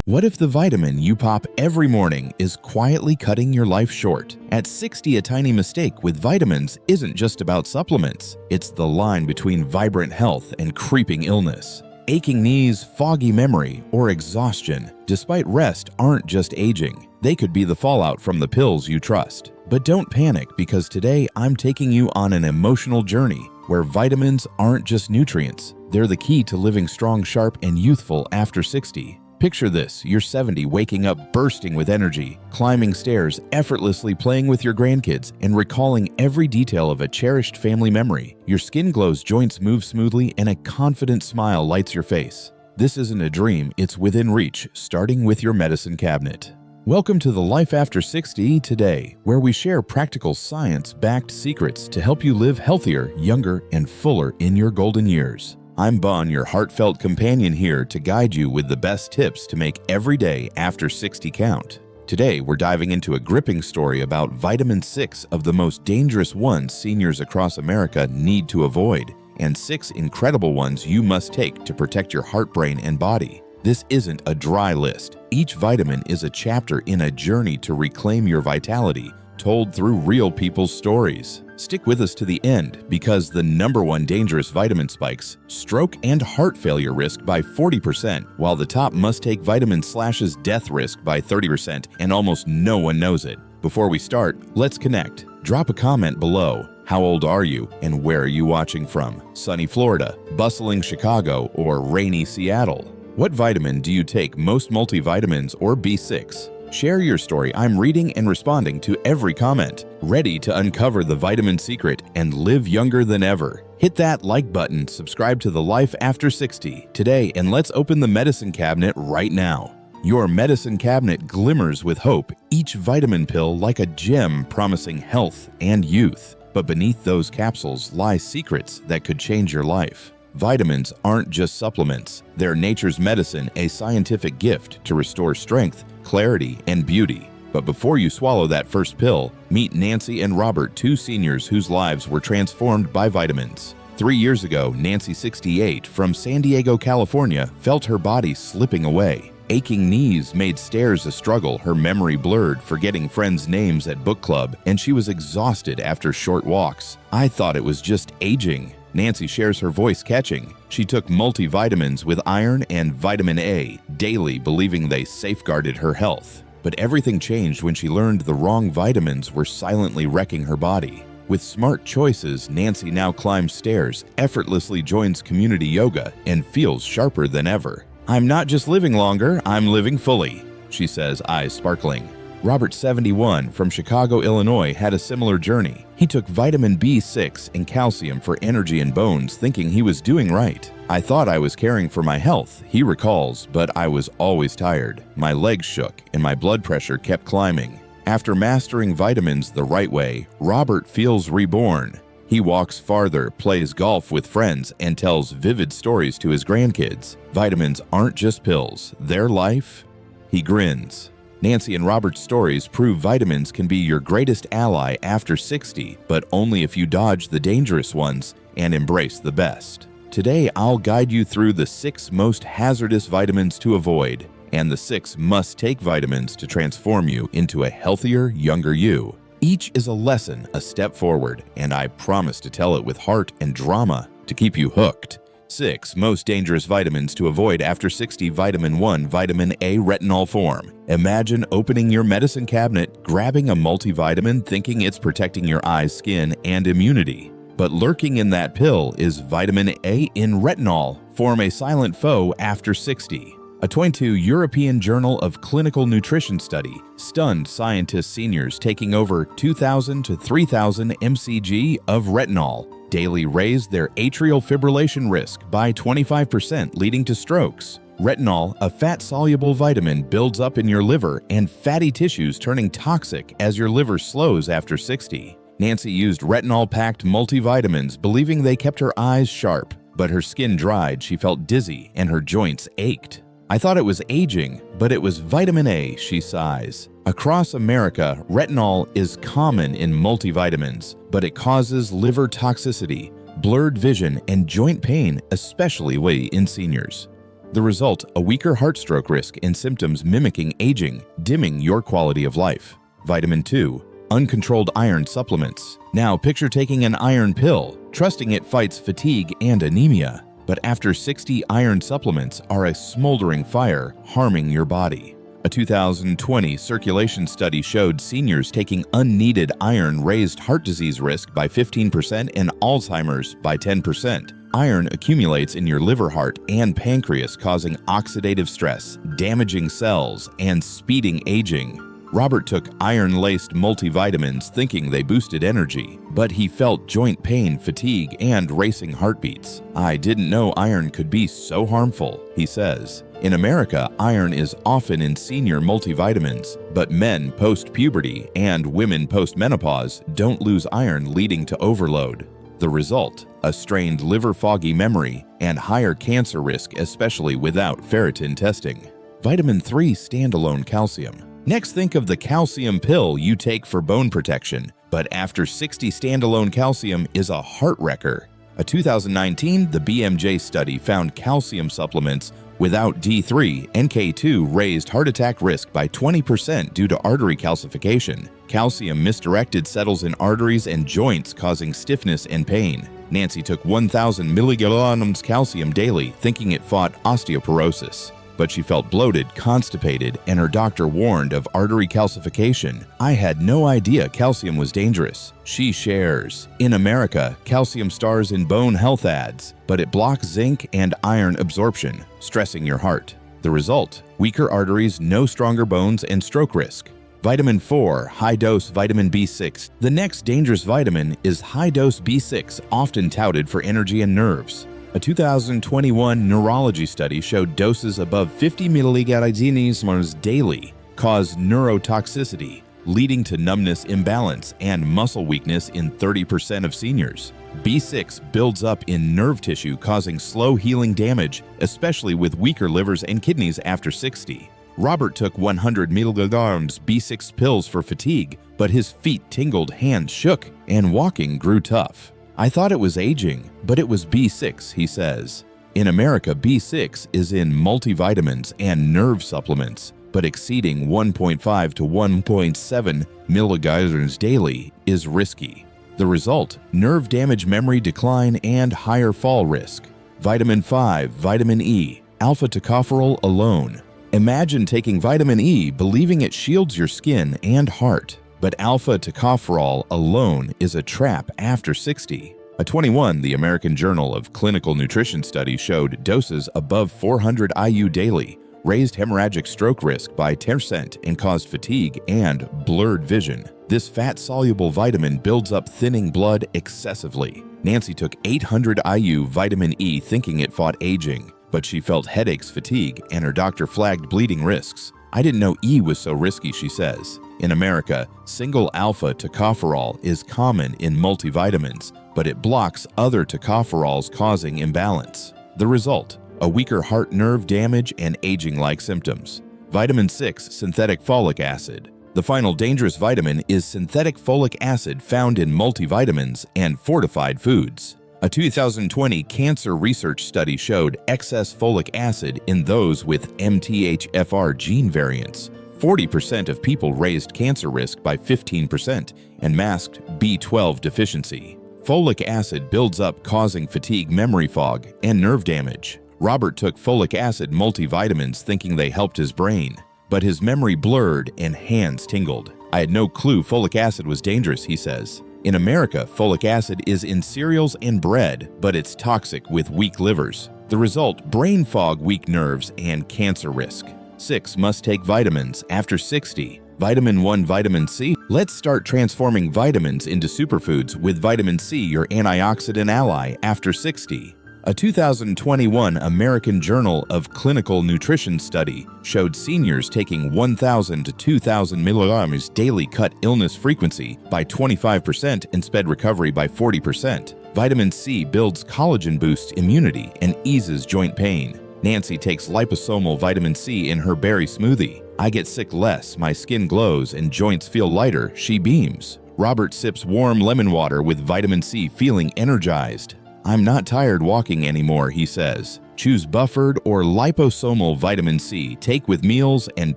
What if the vitamin you pop every morning is quietly cutting your life short? At 60, a tiny mistake with vitamins isn't just about supplements. It's the line between vibrant health and creeping illness. Aching knees, foggy memory, or exhaustion, despite rest, aren't just aging. They could be the fallout from the pills you trust. But don't panic, because today I'm taking you on an emotional journey where vitamins aren't just nutrients. They're the key to living strong, sharp, and youthful after 60. Picture this: you're 70, waking up bursting with energy, climbing stairs, effortlessly playing with your grandkids, and recalling every detail of a cherished family memory. Your skin glows, joints move smoothly, and a confident smile lights your face. This isn't a dream, it's within reach, starting with your medicine cabinet. Welcome to the Life After 60 Today, where we share practical science-backed secrets to help you live healthier, younger, and fuller in your golden years. I'm Bon, your heartfelt companion, here to guide you with the best tips to make every day after 60 count. Today, we're diving into a gripping story about vitamin 6 of the most dangerous ones seniors across America need to avoid, and 6 incredible ones you must take to protect your heart, brain, and body. This isn't a dry list. Each vitamin is a chapter in a journey to reclaim your vitality, told through real people's stories. Stick with us to the end, because the #1 dangerous vitamin spikes stroke and heart failure risk by 40%, while the top must-take vitamin slashes death risk by 30%, and almost no one knows it. Before we start, let's connect. Drop a comment below. How old are you, and where are you watching from? Sunny Florida, bustling Chicago, or rainy Seattle? What vitamin do you take most, multivitamins or B6? Share your story. I'm reading and responding to every comment, ready to uncover the vitamin secret and live younger than ever. Hit that like button, subscribe to the Life After 60 today, and let's open the medicine cabinet right now. Your medicine cabinet glimmers with hope, each vitamin pill like a gem promising health and youth. But beneath those capsules lie secrets that could change your life. Vitamins aren't just supplements. They're nature's medicine, a scientific gift to restore strength, clarity, and beauty. But before you swallow that first pill, meet Nancy and Robert, 2 seniors whose lives were transformed by vitamins. 3 years ago, Nancy, 68, from San Diego, California, felt her body slipping away. Aching knees made stairs a struggle, her memory blurred, forgetting friends' names at book club, and she was exhausted after short walks. "I thought it was just aging." Nancy shares her voice catching. She took multivitamins with iron and vitamin A daily, believing they safeguarded her health. But everything changed when she learned the wrong vitamins were silently wrecking her body. With smart choices, Nancy now climbs stairs, effortlessly joins community yoga, and feels sharper than ever. "I'm not just living longer, I'm living fully," she says, eyes sparkling. Robert, 71, from Chicago, Illinois, had a similar journey. He took vitamin B6 and calcium for energy and bones, thinking he was doing right. "I thought I was caring for my health," he recalls, "but I was always tired. My legs shook and my blood pressure kept climbing." After mastering vitamins the right way, Robert feels reborn. He walks farther, plays golf with friends, and tells vivid stories to his grandkids. Vitamins aren't just pills, they're life. He grins. Nancy and Robert's stories prove vitamins can be your greatest ally after 60, but only if you dodge the dangerous ones and embrace the best. Today, I'll guide you through the 6 most hazardous vitamins to avoid, and the 6 must-take vitamins to transform you into a healthier, younger you. Each is a lesson, a step forward, and I promise to tell it with heart and drama to keep you hooked. 6 most dangerous vitamins to avoid after 60. Vitamin 1, vitamin A retinol form. Imagine opening your medicine cabinet, grabbing a multivitamin, thinking it's protecting your eyes, skin, and immunity. But lurking in that pill is vitamin A in retinol, form a silent foe after 60. A 22 European Journal of Clinical Nutrition study stunned scientists seniors taking over 2,000 to 3,000 mcg of retinol daily raised their atrial fibrillation risk by 25%, leading to strokes. Retinol, a fat-soluble vitamin, builds up in your liver and fatty tissues, turning toxic as your liver slows after 60. Nancy used retinol-packed multivitamins, believing they kept her eyes sharp, but her skin dried, she felt dizzy, and her joints ached. "I thought it was aging, but it was vitamin A," she sighs. Across America, retinol is common in multivitamins, but it causes liver toxicity, blurred vision, and joint pain, especially in seniors. The result, a weaker heart stroke risk and symptoms mimicking aging, dimming your quality of life. Vitamin 2. Uncontrolled iron supplements. Now picture taking an iron pill, trusting it fights fatigue and anemia. But after 60, iron supplements are a smoldering fire, harming your body. A 2020 circulation study showed seniors taking unneeded iron raised heart disease risk by 15% and Alzheimer's by 10%. Iron accumulates in your liver, heart, and pancreas, causing oxidative stress, damaging cells, and speeding aging. Robert took iron-laced multivitamins thinking they boosted energy, but he felt joint pain, fatigue, and racing heartbeats. "I didn't know iron could be so harmful," he says. In America, iron is often in senior multivitamins, but men post-puberty and women post-menopause don't lose iron, leading to overload. The result, a strained liver, foggy memory, and higher cancer risk, especially without ferritin testing. Vitamin 3 standalone calcium. Next, think of the calcium pill you take for bone protection, but after 60, standalone calcium is a heart wrecker. A 2019 the BMJ study found calcium supplements without D3 and K2 raised heart attack risk by 20% due to artery calcification. Calcium misdirected settles in arteries and joints, causing stiffness and pain. Nancy took 1,000 milligrams calcium daily, thinking it fought osteoporosis. But she felt bloated, constipated, and her doctor warned of artery calcification. "I had no idea calcium was dangerous," she shares. In America, calcium stars in bone health ads, but it blocks zinc and iron absorption, stressing your heart. The result, weaker arteries, no stronger bones, and stroke risk. Vitamin 4, high-dose vitamin B6. The next dangerous vitamin is high-dose B6, often touted for energy and nerves. A 2021 neurology study showed doses above 50 milligrams daily cause neurotoxicity, leading to numbness, imbalance, and muscle weakness in 30% of seniors. B6 builds up in nerve tissue, causing slow healing damage, especially with weaker livers and kidneys after 60. Robert took 100 milligrams B6 pills for fatigue, but his feet tingled, hands shook, and walking grew tough. "I thought it was aging, but it was B6, he says. In America, B6 is in multivitamins and nerve supplements, but exceeding 1.5 to 1.7 milligrams daily is risky. The result, nerve damage, memory decline, and higher fall risk. Vitamin 5, vitamin E, alpha tocopherol alone. Imagine taking vitamin E believing it shields your skin and heart. But alpha tocopherol alone is a trap after 60. A 21 the American Journal of Clinical Nutrition study showed doses above 400 IU daily raised hemorrhagic stroke risk by 10% and caused fatigue and blurred vision. This fat-soluble vitamin builds up thinning blood excessively. Nancy took 800 IU vitamin E thinking it fought aging, but she felt headaches, fatigue, and her doctor flagged bleeding risks. "I didn't know E was so risky," she says. In America, single alpha tocopherol is common in multivitamins, but it blocks other tocopherols, causing imbalance. The result, a weaker heart, nerve damage, and aging-like symptoms. Vitamin 6, synthetic folic acid. The final dangerous vitamin is synthetic folic acid found in multivitamins and fortified foods. A 2020 cancer research study showed excess folic acid in those with MTHFR gene variants. 40% of people raised cancer risk by 15% and masked B12 deficiency. Folic acid builds up, causing fatigue, memory fog, and nerve damage. Robert took folic acid multivitamins thinking they helped his brain, but his memory blurred and hands tingled. "I had no clue folic acid was dangerous," he says. In America, folic acid is in cereals and bread, but it's toxic with weak livers. The result, brain fog, weak nerves, and cancer risk. 6 must-take vitamins after 60. Vitamin 1, vitamin C. Let's start transforming vitamins into superfoods with vitamin C, your antioxidant ally, after 60. A 2021 American Journal of Clinical Nutrition study showed seniors taking 1,000 to 2,000 milligrams daily cut illness frequency by 25% and sped recovery by 40%. Vitamin C builds collagen, boosts immunity, and eases joint pain. Nancy takes liposomal vitamin C in her berry smoothie. "I get sick less, my skin glows, and joints feel lighter," she beams. Robert sips warm lemon water with vitamin C, feeling energized. I'm not tired walking anymore, he says. Choose buffered or liposomal vitamin C. Take with meals and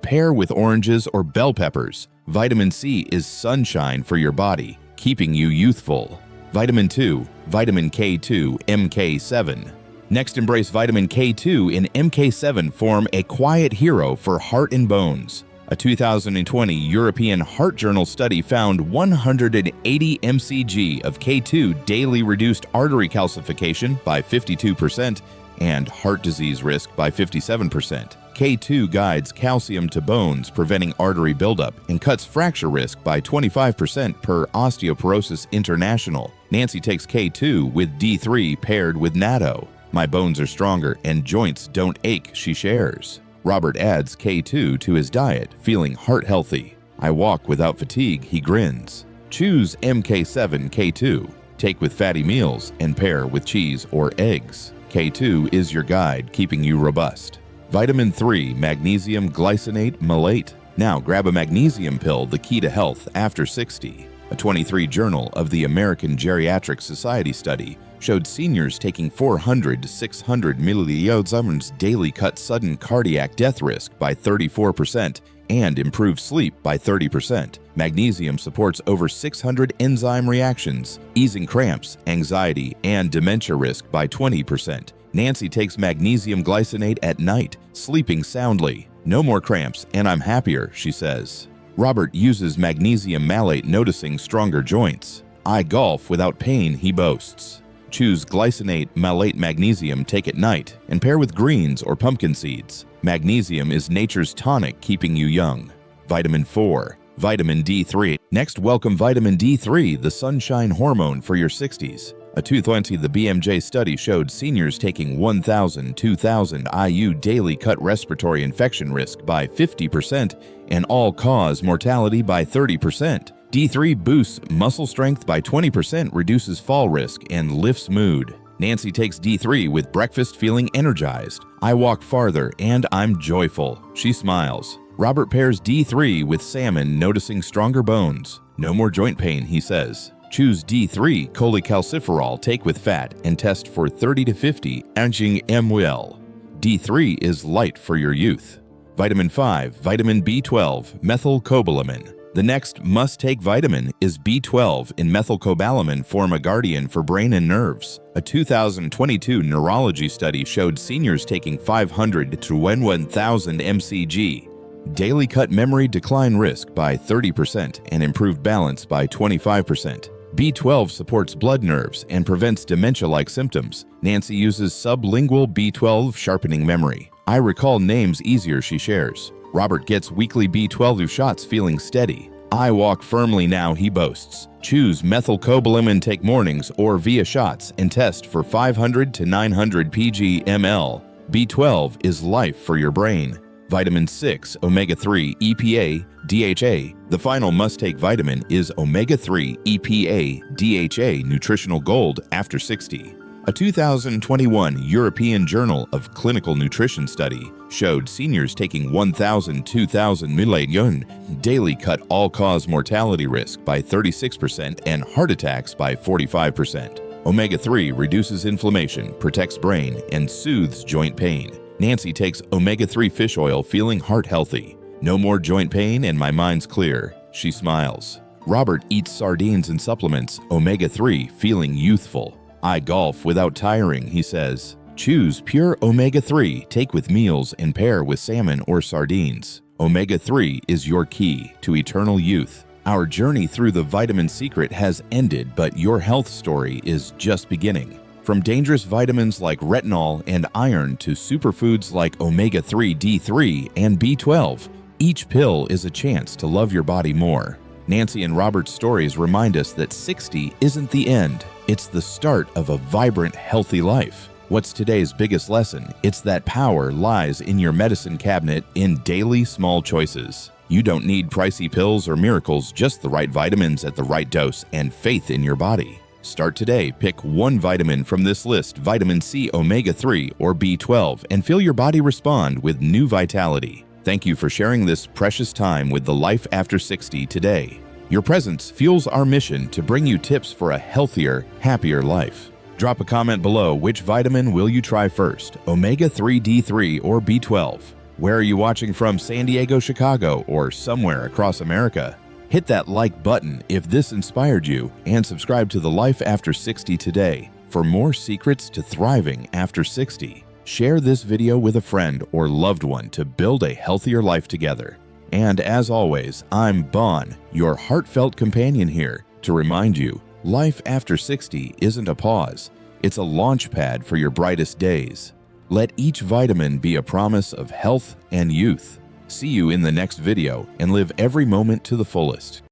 pair with oranges or bell peppers. Vitamin C is sunshine for your body, keeping you youthful. Vitamin 2, vitamin K2, MK7. Next, embrace vitamin K2 and MK7 form a quiet hero for heart and bones. A 2020 European Heart Journal study found 180 mcg of K2 daily reduced artery calcification by 52% and heart disease risk by 57%. K2 guides calcium to bones, preventing artery buildup, and cuts fracture risk by 25% per Osteoporosis International. Nancy takes K2 with D3 paired with natto. My bones are stronger and joints don't ache, she shares. Robert adds K2 to his diet, feeling heart healthy. I walk without fatigue, he grins. Choose MK7 K2. Take with fatty meals and pair with cheese or eggs. K2 is your guide, keeping you robust. Vitamin 3, magnesium glycinate malate. Now grab a magnesium pill, the key to health after 60. A 23 Journal of the American Geriatric Society study showed seniors taking 400 to 600 milligrams daily cut sudden cardiac death risk by 34% and improved sleep by 30%. Magnesium supports over 600 enzyme reactions, easing cramps, anxiety, and dementia risk by 20%. Nancy takes magnesium glycinate at night, sleeping soundly. No more cramps, and I'm happier, she says. Robert uses magnesium malate, noticing stronger joints. I golf without pain, he boasts. Choose glycinate malate magnesium, take at night, and pair with greens or pumpkin seeds. Magnesium is nature's tonic, keeping you young. Vitamin 4, vitamin D3. Next, welcome vitamin D3, the sunshine hormone for your 60s. A 2020 The BMJ study showed seniors taking 2,000 IU daily cut respiratory infection risk by 50% and all-cause mortality by 30%. D3 boosts muscle strength by 20%, reduces fall risk, and lifts mood. Nancy takes D3 with breakfast, feeling energized. I walk farther and I'm joyful, she smiles. Robert pairs D3 with salmon, noticing stronger bones. No more joint pain, he says. Choose D3 cholecalciferol, take with fat, and test for 30 to 50 mg/ml. D3 is light for your youth. Vitamin 5, vitamin B12, methylcobalamin. The next must-take vitamin is B12 and methylcobalamin form a guardian for brain and nerves. A 2022 neurology study showed seniors taking 500 to 1,000 mcg. Daily cut memory decline risk by 30% and improved balance by 25%. B12 supports blood nerves and prevents dementia-like symptoms. Nancy uses sublingual B12 sharpening memory. I recall names easier, she shares. Robert gets weekly B12 shots, feeling steady. I walk firmly now, he boasts. Choose methylcobalamin, take mornings or via shots, and test for 500 to 900 pg/ml. B12 is life for your brain. Vitamin 6, omega-3, EPA, DHA. The final must-take vitamin is omega-3, EPA, DHA nutritional gold after 60. A 2021 European Journal of Clinical Nutrition study showed seniors taking 2,000 milligrams daily cut all-cause mortality risk by 36% and heart attacks by 45%. Omega-3 reduces inflammation, protects brain, and soothes joint pain. Nancy takes omega-3 fish oil, feeling heart healthy. No more joint pain and my mind's clear, she smiles. Robert eats sardines and supplements, omega-3, feeling youthful. I golf without tiring, he says. Choose pure omega-3, take with meals and pair with salmon or sardines. Omega-3 is your key to eternal youth. Our journey through the vitamin secret has ended, but your health story is just beginning. From dangerous vitamins like retinol and iron to superfoods like omega-3, D3, and B12, each pill is a chance to love your body more. Nancy and Robert's stories remind us that 60 isn't the end. It's the start of a vibrant, healthy life. What's today's biggest lesson? It's that power lies in your medicine cabinet in daily small choices. You don't need pricey pills or miracles, just the right vitamins at the right dose and faith in your body. Start today. Pick one vitamin from this list, vitamin C, omega-3, or B12, and feel your body respond with new vitality. Thank you for sharing this precious time with the Life After 60 today. Your presence fuels our mission to bring you tips for a healthier, happier life. Drop a comment below. Which vitamin will you try first, omega-3D3 or B12? Where are you watching from, San Diego, Chicago, or somewhere across America? Hit that like button if this inspired you, and subscribe to the Life After 60 today for more secrets to thriving after 60. Share this video with a friend or loved one to build a healthier life together. And as always, I'm Bon, your heartfelt companion here, to remind you, life after 60 isn't a pause. It's a launch pad for your brightest days. Let each vitamin be a promise of health and youth. See you in the next video, and live every moment to the fullest.